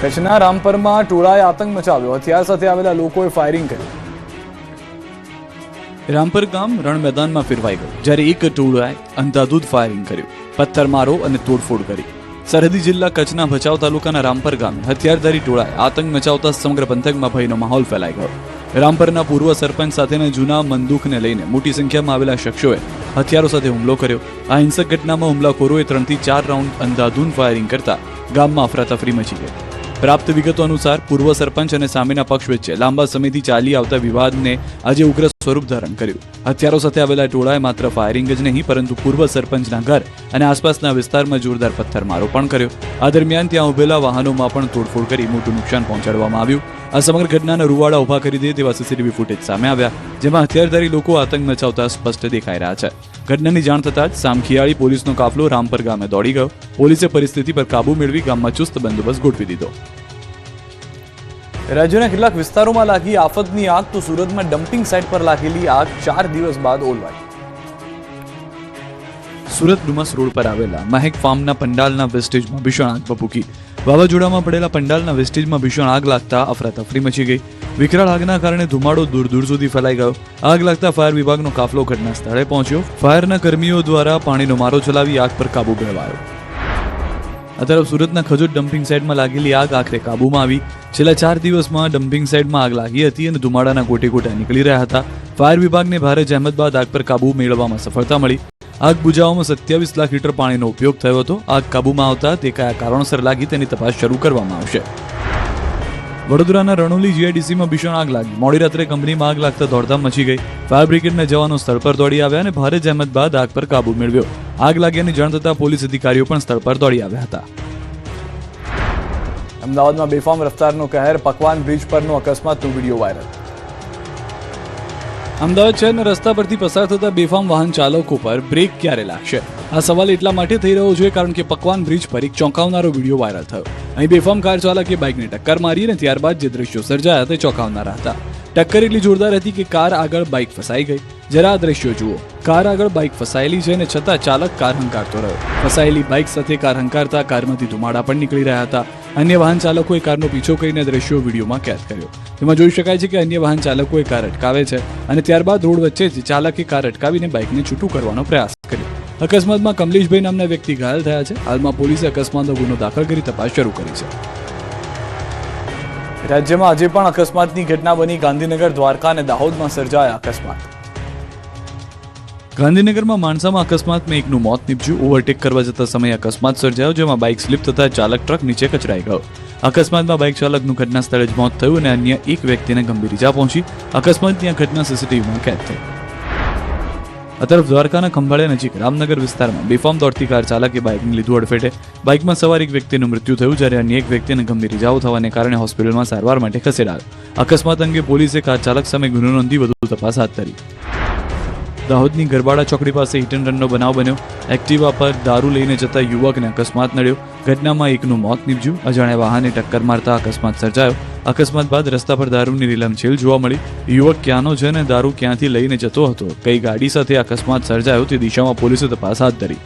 કચ્છના રામપરમાં ટોળાએ આતંક મચાવ્યો. હથિયાર સાથે આવેલા લોકોએ ફાયરિંગ કર્યું. રામપર ગામ રણ મેદાનમાં ફેરવાઈ ગયું, જ્યારે એક ટોળાએ અંધાધૂંધ ફાયરિંગ કર્યું, પથ્થરમારો અને તોડફોડ કરી. સરહદી જિલ્લા કચ્છના ભચાઉ તાલુકાના રામપર ગામે હથિયારધારી ટોળાએ આતંક મચાવતા સમગ્ર પંથકમાં ભયનો માહોલ ફેલાઈ ગયો. રામપરના પૂર્વ સરપંચ સાથેના જૂના બંદૂકને લઈને મોટી સંખ્યામાં આવેલા શખ્સોએ હથિયારો સાથે હુમલો કર્યો. આ હિંસક ઘટનામાં હુમલાખોરોએ 3 થી 4 રાઉન્ડ અંધાધૂંધ ફાયરિંગ કરતા ગામમાં અફરાતફરી મચી ગઈ. પ્રાપ્ત વિગતો અનુસાર પૂર્વ સરપંચ અને સામેના પક્ષ વચ્ચે લાંબા સમયથી ચાલી આવતા વિવાદને આજે ઉગ્ર સ્વરૂપ ધારણ કર્યું. હથિયારો સાથે આવેલા ટોળાએ માત્ર ફાયરિંગ જ નહીં, પરંતુ પૂર્વ સરપંચના ઘર અને આસપાસના વિસ્તારમાં જોરદાર પથ્થરમારો પણ કર્યો. આ દરમિયાન ત્યાં ઉભેલા વાહનોમાં પણ તોડફોડ કરી મોટું નુકસાન પહોંચાડવામાં આવ્યું. આ સમગ્ર ઘટનાના રૂવાડા ઉભા કરી દે તેવા સીસીટીવી ફૂટેજ સામે આવ્યા, જેમાં હથિયારધારી લોકો આતંક મચાવતા સ્પષ્ટ દેખાઈ રહ્યા છે. ઘટનાની જાણ થતાં જ સામખિયાળી પોલીસનો કાફલો રામપર ગામે દોડી ગયો. પોલીસે પરિસ્થિતિ પર કાબુ મેળવી ગામમાં ચુસ્ત બંદોબસ્ત ગોઠવી દીધો. રાજ્યના કેટલાક વિસ્તારોમાં લાગી આફતની આગ, તો સુરતમાં ડમ્પિંગ સાઇટ પર લાગેલી આગ 4 દિવસ બાદ ઓલવાઈ. સુરત ડુમસ રોડ પર આવેલા મહેક ફાર્મના પંડાલના વેસ્ટેજમાં ભીષણ આગ ભભૂકી. વાવાઝોડામાં પડેલા પંડાલના વેસ્ટેજમાં ભીષણ આગ લાગતા અફરાતફરી મચી ગઈ. વિકરાળ આગના કારણે ધુમાડો દૂર દૂર સુધી ફેલાઈ ગયો. આગ લાગતા ફાયર વિભાગનો કાફલો ઘટના સ્થળે પહોંચ્યો. ફાયરના કર્મીઓ દ્વારા પાણીનો મારો ચલાવી આગ પર કાબુ મેળવાયો. આ તરફ સુરતના ખજોદ ડમ્પિંગ સાઇટમાં લાગેલી આગ આખરે કાબુમાં આવી. છેલ્લા 4 દિવસમાં ડમ્પિંગ સાઇટમાં આગ લાગી હતી અને ધુમાડાના ગોટે ગોટા નીકળી રહ્યા હતા. ફાયર વિભાગને ભારે જહેમત બાદ આગ પર કાબુ મેળવવામાં સફળતા મળી. આગ બુઝાવવામાં 27 લાખ લીટર પાણીનો ઉપયોગ થયો હતો. આગ કાબુમાં આવતા તે કયા કારણોસર લાગી તેની તપાસ શરૂ કરવામાં આવશે. વડોદરાના રણોલી જીઆઈડીસીમાં ભીષણ આગ લાગી. મોડી રાત્રે કંપનીમાં આગ લાગતા દોડધામ મચી ગઈ. ફાયર બ્રિગેડના જવાનો સ્થળ પર દોડી આવ્યા અને ભારે જહેમત બાદ આગ પર કાબુ મેળવ્યો. આગ લાગ્યાની જાણ થતાં પોલીસ અધિકારીઓ પણ સ્થળ પર દોડી આવ્યા હતા. અમદાવાદમાં બેફામ રફતારનો કહેર, પકવાન બ્રિજ પરનો અકસ્માતનો વિડીયો વાયરલ. અમદાવાદ શહેરના રસ્તા પરથી પસાર થતા બેફામ વાહન ચાલકો પર બ્રેક ક્યારે લાગશે? આ સવાલ એટલા માટે થઈ રહ્યો છે કારણ કે પકવાન બ્રિજ પર એક ચોંકાવનારો વિડીયો વાયરલ થયો. અહીં બેફામ કાર ચાલકે બાઇકને ટક્કર મારી અને ત્યારબાદ જે દ્રશ્યો સર્જાયા તે ચોંકાવનારા હતા. ટક્કર એટલી જોરદાર હતી કે કાર આગળ બાઇક ફસાઈ ગઈ. જરા આ દ્રશ્યો જુઓ. કાર આગળ બાઇક ફસાયેલી છે અને છતાં ચાલક કાર હંકારતો રહ્યો. ફસાયેલી બાઇક સાથે કાર હંકારતા કારમાંથી ધુમાડા પણ નીકળી રહ્યા હતા. અન્ય વાહન ચાલકોએ કારનો પીછો કરીને દ્રશ્યો વિડીયોમાં કેદ કર્યો. તેમાં જોઈ શકાય છે કે અન્ય વાહન ચાલકોએ કાર અટકાવે છે અને ત્યારબાદ રોડ વચ્ચેથી ચાલકે કાર અટકાવીને બાઇકને છૂટું કરવાનો પ્રયાસ કર્યો. અકસ્માતમાં કમલેશભાઈ નામના વ્યક્તિ ઘાયલ થયા છે. હાલમાં પોલીસે અકસ્માતનો ગુનો દાખલ કરી તપાસ શરૂ કરી છે. રાજ્યમાં આજે પણ અકસ્માતની ઘટના બની. ગાંધીનગર, દ્વારકા અને દાહોદમાં સર્જાયા અકસ્માત. ગાંધીનગરમાં માણસામાં અકસ્માતમાં એકનું મોત નીપજ્યું. ઓવરટેક કરવા જતા સમયે અકસ્માત સર્જાયો, જેમાં બાઇક સ્લીપ થતા ચાલક ટ્રક નીચે કચડાઈ ગયો. અકસ્માતમાં બાઇક ચાલકનું ઘટના સ્થળે જ મોત થયું અને અન્ય એક વ્યક્તિને ગંભીર ઇજા પહોંચી. અકસ્માતની આ ઘટના સીસીટીવીમાં કેદ થઈ. આ તરફ દ્વારકાના ખંભાળિયા નજીક રામનગર વિસ્તારમાં બેફામ દોડતી કાર ચાલકે બાઇકને લીધું અડફેટે. બાઇકમાં સવાર એક વ્યક્તિનું મૃત્યુ થયું, જ્યારે અન્ય એક વ્યક્તિને ગંભીર ઇજાઓ થવાને કારણે હોસ્પિટલમાં સારવાર માટે ખસેડાયો. અકસ્માત અંગે પોલીસે કાર ચાલક સામે ગુનો નોંધી વધુ તપાસ હાથ ધરી. દાહોદની ગરબાડા ચોકડી પાસે હિટ એન્ડ રનનો બનાવ બન્યો. એક્ટિવા પર દારૂ લઈને જતા યુવકને અકસ્માત નડ્યો. ઘટનામાં એકનું મોત નીપજ્યું. અજાણ્યા વાહને ટક્કર મારતા અકસ્માત સર્જાયો. અકસ્માત બાદ રસ્તા પર દારૂની રીલમછેલ જોવા મળી. યુવક ક્યાંનો છે અને દારૂ ક્યાંથી લઈને જતો હતો, કઈ ગાડી સાથે અકસ્માત સર્જાયો તે દિશામાં પોલીસે તપાસ હાથ ધરી.